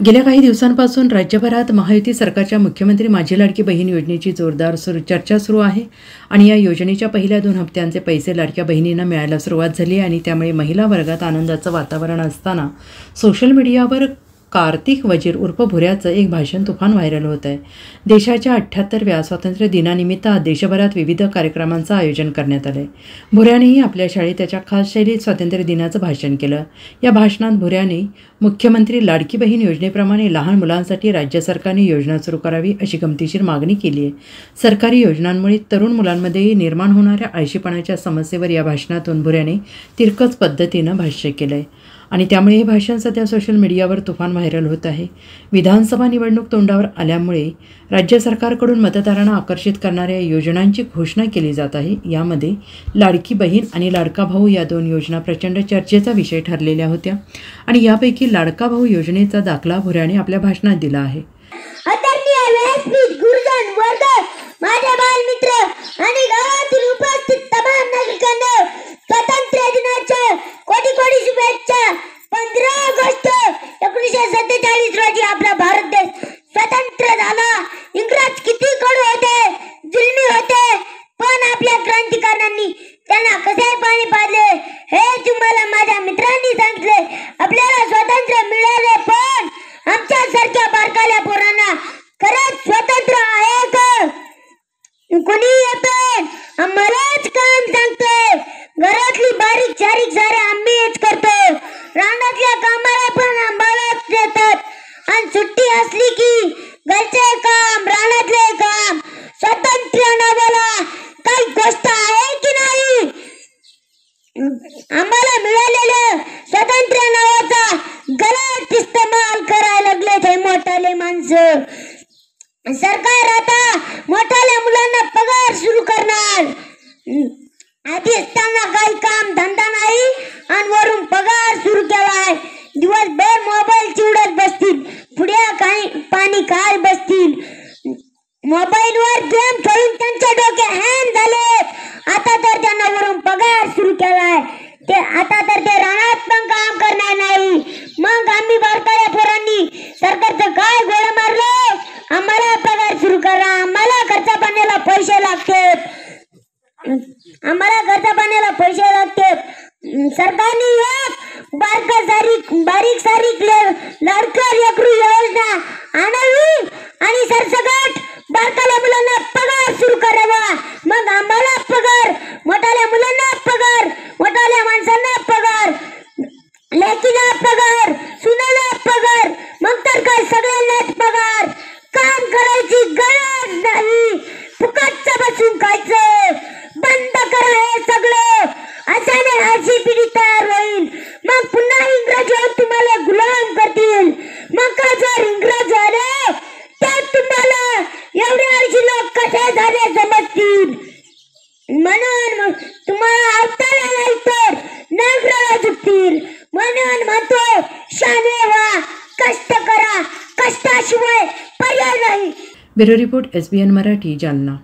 गेल्या काही दिवसांपासून राज्यभरात महायुती सरकारच्या मुख्यमंत्री माझी लाडकी बहीण योजनेची जोरदार चर्चा सुरू आहे आणि या योजनेच्या पहिल्या 2 हप्त्यांचे पैसे लाडक्या बहिणींना मिळायला सुरुवात झाली आणि त्यामुळे महिला वर्गात आनंदाचं वातावरण असताना सोशल मीडियावर कार्तिक वजीर उर्फ भुऱ्याचं एक भाषण तुफान व्हायरल होत आहे। देशाच्या 78व्या स्वातंत्र्य दिनानिमित्त देशभरात विविध कार्यक्रमांचं आयोजन करण्यात आलं आहे। भुऱ्यानेही आपल्या शाळेत त्याच्या खास शैलीत स्वातंत्र्य दिनाचं भाषण केलं। या भाषणात भुऱ्याने मुख्यमंत्री लाडकी बहीण योजनेप्रमाणे लहान मुलांसाठी राज्य सरकारने योजना सुरू करावी अशी गमतीशीर मागणी केली आहे। सरकारी योजनांमुळे तरुण मुलांमध्ये निर्माण होणाऱ्या आळशीपणाच्या समस्येवर या भाषणातून भुऱ्याने तिरकस पद्धतीनं भाष्य केलं आहे आणि त्यामुळे हे भाषण सध्या सोशल मीडियावर तुफान व्हायरल होत आहे। विधानसभा निवडणूक तोंडावर आल्यामुळे राज्य सरकारकडून मतदारांना आकर्षित करणाऱ्या योजनांची घोषणा केली जात आहे। यामध्ये लाडकी बहीण आणि लाडका भाऊ या 2 योजना प्रचंड चर्चेचा विषय ठरलेल्या होत्या आणि यापैकी लाडका भाऊ योजनेचा दाखला भुऱ्याने आपल्या भाषणात दिला आहे। माझे बालमित्र आणि गावातील उपस्थित तमाम नागरिकांना स्वातंत्र्य दिनाच्या कोटी कोटी शुभेच्छा। 15 ऑगस्ट 1947 रोजी आपला भारत देश स्वतंत्र झाला। इंग्रज किती कडू होते, जुलमी होते, पण आपल्या क्रांतिकारकांनी त्यांना कसे पाणी पाजले हे तुम्हाला माझ्या मित्रांनी सांगितले। आपल्याला स्वातंत्र्य मिळाले, पण आमच्यासारख्या बारकाल्या पोरांना खरंच स्वातंत्र्य आहे का? कोणी येते आम्हालाच काम सांगते, घरातली बारीक सारीक सारे आम्हीच करतो, रानातल्या कामाला पण आम्हालाच देतात आणि सुट्टी असली की घरचे काम, रानातले काम। स्वातंत्र्य नावाला काही गोष्ट आहे की नाही? आम्हाला मिळालेलं स्वातंत्र्य नावाचा गलत इस्तेमाल करायला लागले ते मोठाले माणसं। सरकार आता मोठाल्या मुलांना पगार सुरू करणार। आधी असताना काही काम धंदा नाही आणि वरून पगार सुरू केलाय। दिवसभर मोबाईल चिवडत बसतील, पुढे काही पाणी काय बसतील। मोबाईलवर गेम खेळून त्यांचे डोके हँग झाले। आता तर त्यांना वरून पगार सुरू केलाय। आता तर ते रानात पण काम करणार नाही। मग आम्ही बारकाल्या पोरांनी सरकारचं काय गोळा मारलं? आम्हाला पगार सुरू करा, आम्हाला खर्चा पाण्याला पैसे लागतात, आम्हाला खर्चा पाण्याला पैसे लागतात। सरकारने एक बारीक सारीक लाडक्या लेकरू योजना आणावी आणि सरसकट बारकाल्या मुलांना पगार सुरू करावा। मग आम्हाला पगार, मोठाल्या मुलांना पगार, मोठाल्या माणसांना पगार, लेकीला पगार, सुनाला पगार, मग तर काय सगळ्यांनाच पगार। काम करायची गरज नाही, फुकटचं बसून खायचं बंद करा हे सगळं। अशाने अशी पिढी तयार होईल, मग पुन्हा इंग्रज तुम्हाला गुलाम करतील। मग जर इंग्रज झाले तर तुम्हाला एवढे आळशी लोक कसे झाले समजतील। म्हणून तुम्हाला अवताला नाही तर नागराला झुकतील। म्हणून म्हणतोय शाने व्हा, कष्ट करा, कष्टाशिवाय पर्याय नाही। Bureau report SBN Marathi, Jalna.